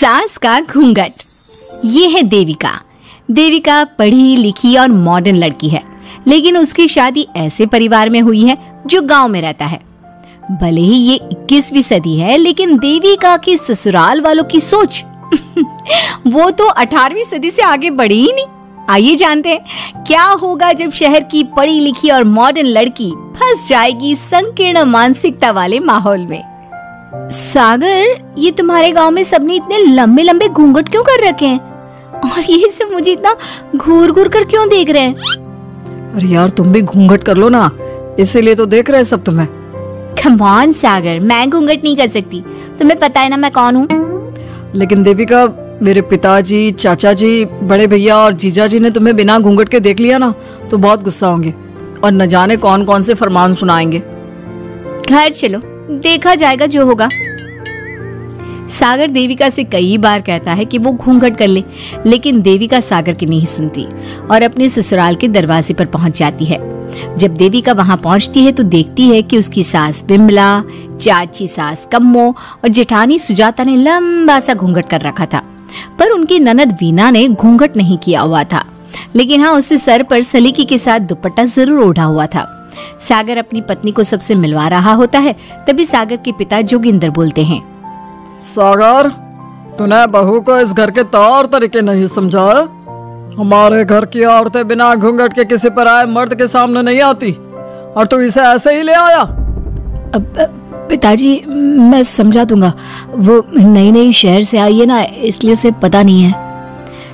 सास का घूंघट। ये है देविका। देविका पढ़ी लिखी और मॉडर्न लड़की है, लेकिन उसकी शादी ऐसे परिवार में हुई है जो गांव में रहता है। भले ही ये 21वीं सदी है, लेकिन देविका की ससुराल वालों की सोच वो तो 18वीं सदी से आगे बढ़ी ही नहीं। आइए जानते हैं क्या होगा जब शहर की पढ़ी लिखी और मॉडर्न लड़की फंस जाएगी संकीर्ण मानसिकता वाले माहौल में। सागर, ये तुम्हारे गांव में सबने इतने लंबे लंबे घूंघट क्यों कर रखे हैं? और ये सब मुझे इतना घूर घूर कर क्यों देख रहे हैं? अरे यार, तुम भी घूंघट कर लो ना, इसीलिए तो देख रहे हैं सब तुम्हें। कम ऑन सागर, मैं घूंघट नहीं कर सकती। तुम्हें पता है ना मैं कौन हूँ। लेकिन देविका, मेरे पिताजी, चाचा जी, बड़े भैया और जीजा जी ने तुम्हें बिना घूंघट के देख लिया ना तो बहुत गुस्सा होंगे और न जाने कौन कौन से फरमान सुनाएंगे। घर चलो, देखा जाएगा जो होगा। सागर देविका से कई बार कहता है कि वो घूंघट कर ले, लेकिन देविका सागर की नहीं सुनती और अपने ससुराल के दरवाजे पर पहुंच जाती है। जब देविका वहां पहुंचती है तो देखती है कि उसकी सास बिमला, चाची सास कम्मो और जेठानी सुजाता ने लंबा सा घूंघट कर रखा था, पर उनकी ननद वीना ने घूंघट नहीं किया हुआ था। लेकिन हाँ, उसने सर पर सलीकी के साथ दुपट्टा जरूर ओढ़ा हुआ था। सागर अपनी पत्नी को सबसे मिलवा रहा होता है, तभी सागर के पिता जोगिंदर बोलते हैं, सागर, तूने बहू को इस घर के तौर तरीके नहीं समझा। हमारे घर की औरतें बिना घूंघट के किसी पर आए मर्द के सामने नहीं आती और तू इसे ऐसे ही ले आया। पिताजी, मैं समझा दूंगा। वो नई नई शहर से आई है ना, इसलिए उसे पता नहीं है।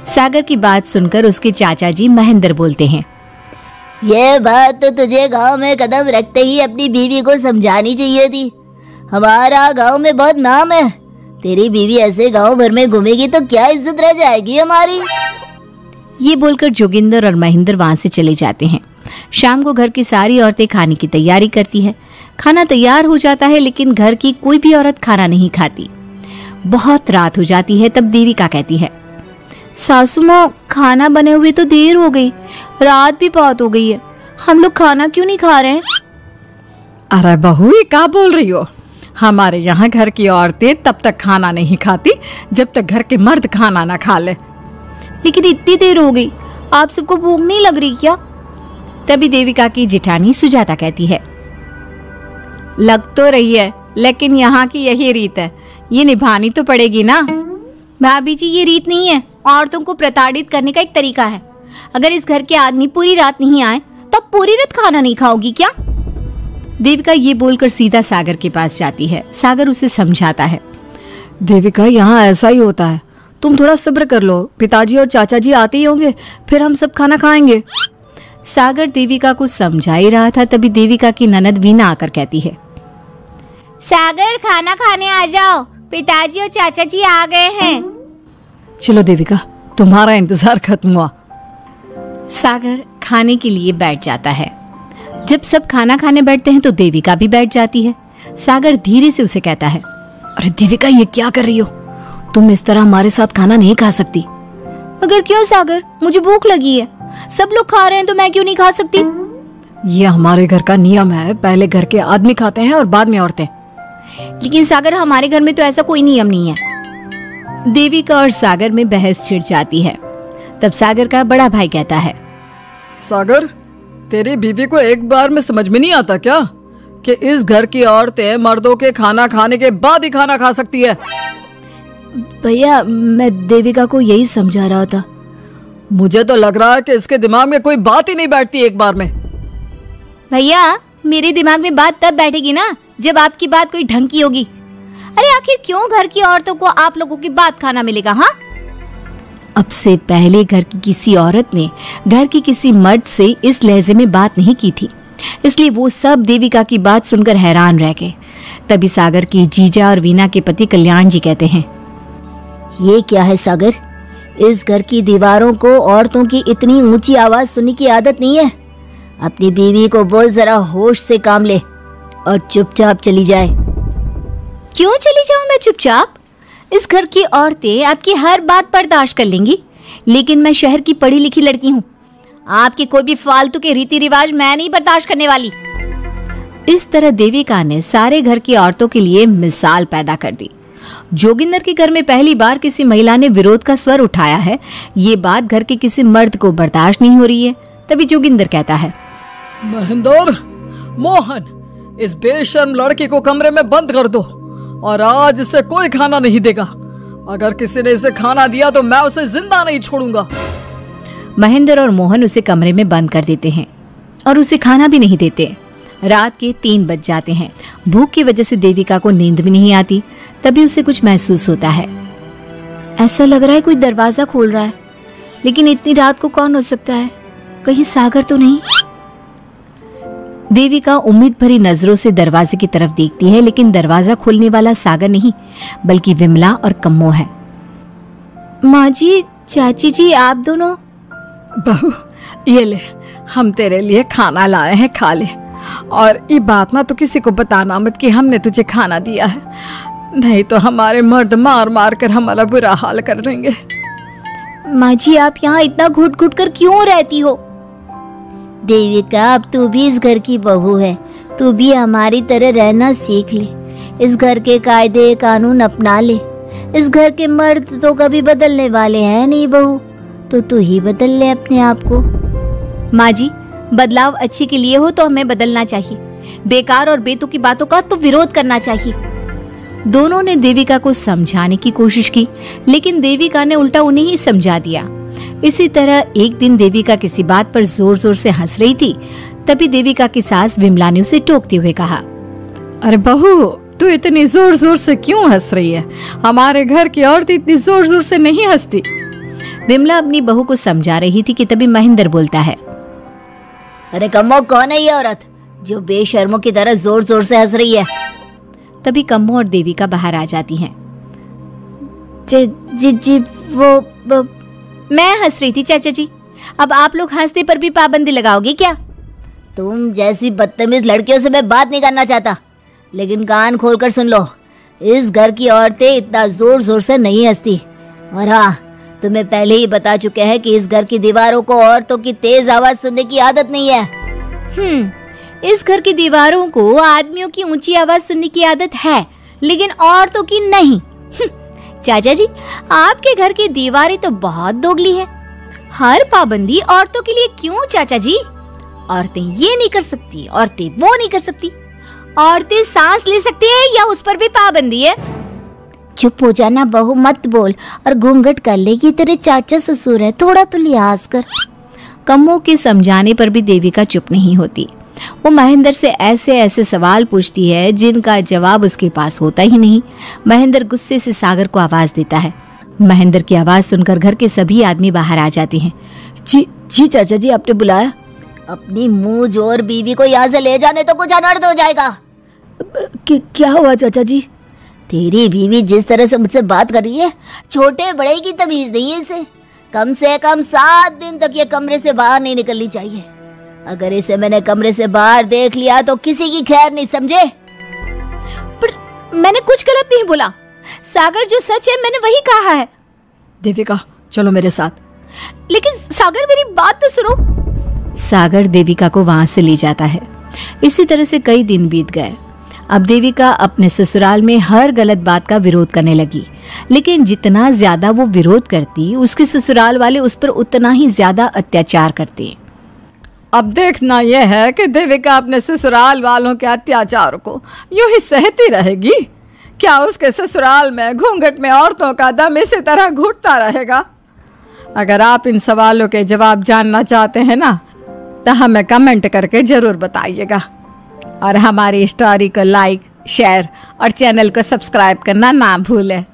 सागर की बात सुनकर उसके चाचा जी महेंद्र बोलते हैं, ये बात तो तुझे गांव में कदम रखते ही अपनी बीवी को समझानी चाहिए थी। हमारा गांव में बहुत नाम है। तेरी बीवी ऐसे गांव भर में घूमेगी तो क्या इज्जत रह जाएगी हमारी। ये बोलकर जोगिंदर और महेंद्र वहां से चले जाते हैं। शाम को घर की सारी औरतें खाने की तैयारी करती है। खाना तैयार हो जाता है, लेकिन घर की कोई भी औरत खाना नहीं खाती। बहुत रात हो जाती है, तब देविका कहती है, सासू माँ, खाना बने हुए तो देर हो गई, रात भी बहुत हो गई है, हम लोग खाना क्यों नहीं खा रहे हैं? अरे बहू, ये क्या बोल रही हो? हमारे यहाँ घर की औरतें तब तक खाना नहीं खाती जब तक घर के मर्द खाना ना खा ले। लेकिन इतनी देर हो गई, आप सबको भूख नहीं लग रही क्या? तभी देविका की जेठानी सुजाता कहती है, लग तो रही है, लेकिन यहाँ की यही रीत है, ये निभानी तो पड़ेगी ना। भाभी जी, ये रीत नहीं है, औरतों को प्रताड़ित करने का एक तरीका है। अगर इस घर के आदमी पूरी रात नहीं आए तो पूरी रात खाना नहीं खाओगी क्या? देविका ये बोलकर सीधा सागर के पास जाती है। सागर उसे समझाता है, देविका, यहाँ ऐसा ही होता है, तुम थोड़ा सब्र कर लो, पिताजी और चाचा जी आते ही होंगे, फिर हम सब खाना खाएंगे। सागर देविका को समझा ही रहा था, तभी देविका की ननद वीना आकर कहती है, सागर, खाना खाने आ जाओ, पिताजी और चाचा जी आ गए हैं। चलो देविका, तुम्हारा इंतजार खत्म हुआ। सागर खाने के लिए बैठ जाता है। जब सब खाना खाने बैठते हैं तो देविका भी बैठ जाती है। सागर धीरे से उसे कहता है, अरे देविका, ये क्या कर रही हो? तुम इस तरह हमारे साथ खाना नहीं खा सकती। मगर क्यों सागर, मुझे भूख लगी है, सब लोग खा रहे हैं तो मैं क्यों नहीं खा सकती? ये हमारे घर का नियम है, पहले घर के आदमी खाते हैं और बाद में औरतें। लेकिन सागर, हमारे घर में तो ऐसा कोई नियम नहीं है। देविका और सागर में बहस छिड़ जाती है। तब सागर का बड़ा भाई कहता है, सागर, तेरी बीवी को एक बार में समझ में नहीं आता क्या कि इस घर की औरतें मर्दों के खाना खाने के बाद ही खाना खा सकती है? भैया, मैं देविका को यही समझा रहा था। मुझे तो लग रहा है कि इसके दिमाग में कोई बात ही नहीं बैठती एक बार में। भैया, मेरे दिमाग में बात तब बैठेगी ना जब आपकी बात कोई ढंग की होगी। अरे आखिर क्यों घर की औरतों को आप लोगों की बात खाना मिलेगा? हाँ, अब से पहले घर की किसी औरत ने घर की किसी मर्द से इस लहजे में बात नहीं की थी, इसलिए वो सब देविका की बात सुनकर हैरान रह गए। तभी सागर की जीजा और वीना के पति कल्याण जी कहते हैं, ये क्या है सागर, इस घर की दीवारों को औरतों की इतनी ऊंची आवाज सुनने की आदत नहीं है। अपनी बीवी को बोल जरा होश से काम ले और चुपचाप चली जाए। क्यों चली जाऊं मैं चुपचाप? इस घर की औरतें आपकी हर बात बर्दाश्त कर लेंगी, लेकिन मैं शहर की पढ़ी लिखी लड़की हूँ। आपके कोई भी फालतू के रीति रिवाज मैं नहीं बर्दाश्त करने वाली। इस तरह देविका ने सारे घर की औरतों के लिए मिसाल पैदा कर दी। जोगिंदर के घर में पहली बार किसी महिला ने विरोध का स्वर उठाया है, ये बात घर के किसी मर्द को बर्दाश्त नहीं हो रही है। तभी जोगिंदर कहता है, महेंद्र, मोहन, इस बेशर्म लड़की को कमरे में बंद कर दो और आज इसे कोई खाना नहीं देगा। अगर किसी ने इसे खाना दिया तो मैं उसे जिंदा नहीं छोड़ूंगा। महेंद्र और मोहन उसे कमरे में बंद कर देते हैं और उसे खाना भी नहीं देते। रात के 3 बज जाते हैं। भूख की वजह से देविका को नींद भी नहीं आती। तभी उसे कुछ महसूस होता है। ऐसा लग रहा है कोई दरवाजा खोल रहा है, लेकिन इतनी रात को कौन हो सकता है? कहीं सागर तो नहीं? देविका उम्मीद भरी नजरों से दरवाजे की तरफ देखती है, लेकिन दरवाजा खोलने वाला सागर नहीं बल्कि विमला और कम्मो है। माँ जी, चाची जी, आप दोनों? बहू, ये ले, हम तेरे लिए खाना लाए हैं, खा ले। और ये बात ना तो किसी को बताना मत कि हमने तुझे खाना दिया है, नहीं तो हमारे मर्द मार मार कर हमारा बुरा हाल कर देंगे। माँ जी, आप यहाँ इतना घुट घुट कर क्यों रहती हो? देविका, अब तू भी इस घर की बहू है, तू भी हमारी तरह रहना सीख ले। इस घर के कायदे कानून अपना ले। इस घर के मर्द तो कभी बदलने वाले हैं नहीं बहू, तो तू ही बदल ले अपने आप को। माँ जी, बदलाव अच्छे के लिए हो तो हमें बदलना चाहिए, बेकार और बेतुकी बातों का तो विरोध करना चाहिए। दोनों ने देविका को समझाने की कोशिश की, लेकिन देविका ने उल्टा उन्हें ही समझा दिया। इसी तरह एक दिन देविका किसी बात पर जोर जोर से हंस रही थी। तभी देविका की सास विमला ने उसे टोकते हुए कहा, अरे बहू, तू इतनी जोर जोर से क्यों हंस रही है? हमारे घर की औरत इतनी जोर जोर से नहीं हंसती। विमला अपनी बहू को समझा रही थी कि तभी महेंद्र बोलता है, अरे कम्मो, कौन है ये औरत जो बेशर्मों की तरह जोर जोर से हंस रही है? तभी कम्मो और देविका बाहर आ जाती हैं। जी, वो मैं हंस रही थी चाचा जी, अब आप लोग हंसने पर भी पाबंदी लगाओगे क्या? तुम जैसी बदतमीज लड़कियों से मैं बात नहीं करना चाहता, लेकिन कान खोलकर सुन लो, इस घर की औरतें इतना जोर जोर से नहीं हंसती। और हाँ, तुम्हें पहले ही बता चुके हैं कि इस घर की दीवारों को औरतों की तेज आवाज सुनने की आदत नहीं है। इस घर की दीवारों को आदमियों की ऊंची आवाज सुनने की आदत है, लेकिन औरतों की नहीं। चाचा जी, आपके घर की दीवारें तो बहुत दोगली है। हर पाबंदी औरतों के लिए क्यों चाचा जी? औरतें ये नहीं कर सकती, औरतें वो नहीं कर सकती। औरतें सांस ले सकती है या उस पर भी पाबंदी है? चुप हो जाना बहू, मत बोल और घूंघट कर ले। ये तेरे चाचा ससुर है, थोड़ा तो लिहाज कर। कम्मो के समझाने पर भी देविका चुप नहीं होती। वो महेंद्र से ऐसे ऐसे सवाल पूछती है जिनका जवाब उसके पास होता ही नहीं। महेंद्र गुस्से से सागर को आवाज देता है। महेंद्र की आवाज सुनकर घर के सभी आदमी बाहर आ जाते हैं। जी चाचा जी, आपने बुलाया? अपनी मुंह जोर बीवी को यहाँ से ले जाने तो कुछ अनर्थ हो जाएगा। क्या हुआ चाचा जी? तेरी बीवी जिस तरह से मुझसे बात कर रही है, छोटे बड़े की तमीज नहीं है इसे। कम से कम 7 दिन तक ये कमरे से बाहर नहीं निकलनी चाहिए। अगर इसे मैंने कमरे से बाहर देख लिया तो किसी की खैर नहीं, समझे? पर मैंने कुछ गलत नहीं बोला। सागर, जो सच है मैंने वही कहा है। देविका, चलो मेरे साथ। लेकिन सागर, मेरी बात तो सुनो। सागर देविका को वहां से ले जाता है। इसी तरह से कई दिन बीत गए। अब देविका अपने ससुराल में हर गलत बात का विरोध करने लगी, लेकिन जितना ज्यादा वो विरोध करती, उसके ससुराल वाले उस पर उतना ही ज्यादा अत्याचार करते। अब देखना यह है कि देविका अपने ससुराल वालों के अत्याचार को यूं ही सहती रहेगी। क्या उसके ससुराल में घूंघट में औरतों का दम इसी तरह घुटता रहेगा? अगर आप इन सवालों के जवाब जानना चाहते हैं ना, तो हमें कमेंट करके जरूर बताइएगा। और हमारी स्टोरी को लाइक, शेयर और चैनल को सब्सक्राइब करना ना भूलें।